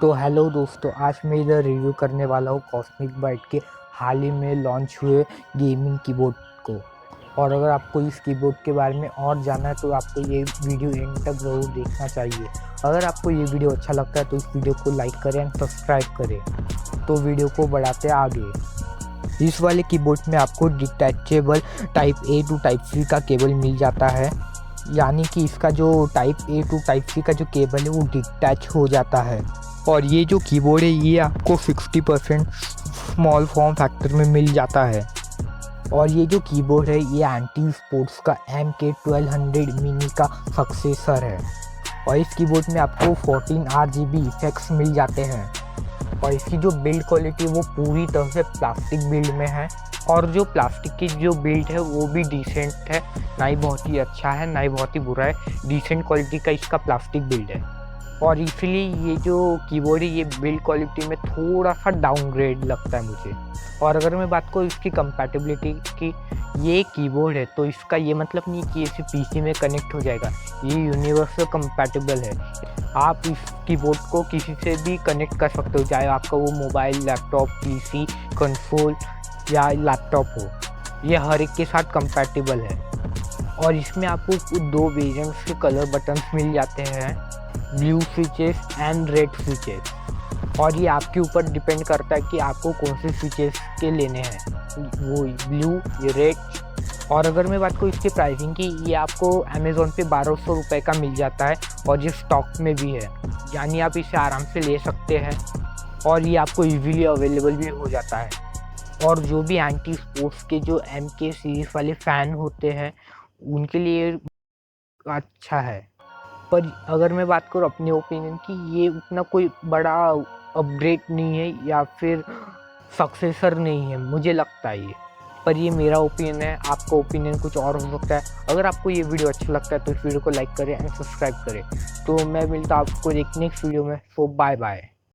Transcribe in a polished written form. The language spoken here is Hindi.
तो हेलो दोस्तों, आज मैं इधर रिव्यू करने वाला हूँ कॉस्मिक बाइट के हाल ही में लॉन्च हुए गेमिंग कीबोर्ड को। और अगर आपको इस कीबोर्ड के बारे में और जानना है तो आपको ये वीडियो एंड तक ज़रूर देखना चाहिए। अगर आपको ये वीडियो अच्छा लगता है तो इस वीडियो को लाइक करें एंड सब्सक्राइब करें। तो वीडियो को बढ़ाते आगे। इस वाले कीबोर्ड में आपको detachable type A to type C का केबल मिल जाता है, यानी कि इसका जो type A to type C का जो केबल है वो डिटैच हो जाता है। और ये जो कीबोर्ड है ये आपको 60% स्मॉल फॉर्म फैक्टर में मिल जाता है। और ये जो कीबोर्ड है ये एंटी स्पोर्ट्स का MK1200 मिनी का सक्सेसर है। और इस कीबोर्ड में आपको 14 RGB इफेक्ट्स मिल जाते हैं। और इसकी जो बिल्ड क्वालिटी वो पूरी तरह से प्लास्टिक बिल्ड में है। और जो प्लास्टिक की जो बिल्ड है वो भी डिसेंट है, ना ही बहुत ही अच्छा है ना ही बहुत ही बुरा है। डिसेंट क्वालिटी का इसका प्लास्टिक बिल्ड है। और इसलिए ये जो कीबोर्ड है ये बिल्ड क्वालिटी में थोड़ा सा डाउनग्रेड लगता है मुझे। और अगर मैं बात करूँ इसकी कंपैटिबिलिटी की, ये कीबोर्ड है तो इसका ये मतलब नहीं कि इसे PC में कनेक्ट हो जाएगा। ये यूनिवर्सल कंपैटिबल है। आप इस कीबोर्ड को किसी से भी कनेक्ट कर सकते हो, चाहे आपका वो मोबाइल, लैपटॉप, PC, कंसोल या लैपटॉप हो। ये हर एक के साथ कंपैटिबल है। और इसमें आपको 2 वेरिएंट्स के कलर बटन्स मिल जाते हैं, blue switches and red switches. और ये आपके ऊपर डिपेंड करता है कि आपको कौन से स्विचेस के लेने हैं, वो ब्लू या रेड। और अगर मैं बात करूँ इसकी प्राइसिंग की, ये आपको अमेज़ॉन पे 1200 रुपये का मिल जाता है और ये स्टॉक में भी है, यानी आप इसे आराम से ले सकते हैं। और ये आपको इजीली अवेलेबल भी हो जाता है। और जो भी एंटी स्पोर्ट्स के जो MK सीरीज़ वाले फ़ैन होते हैं उनके लिए अच्छा है। पर अगर मैं बात करूँ अपने ओपिनियन की, ये उतना कोई बड़ा अपग्रेड नहीं है या फिर सक्सेसर नहीं है, मुझे लगता है ये। पर ये मेरा ओपिनियन है, आपका ओपिनियन कुछ और हो सकता है। अगर आपको ये वीडियो अच्छा लगता है तो इस वीडियो को लाइक करें एंड सब्सक्राइब करें। तो मैं मिलता हूँ आपको एक नेक्स्ट वीडियो में। सो बाय बाय।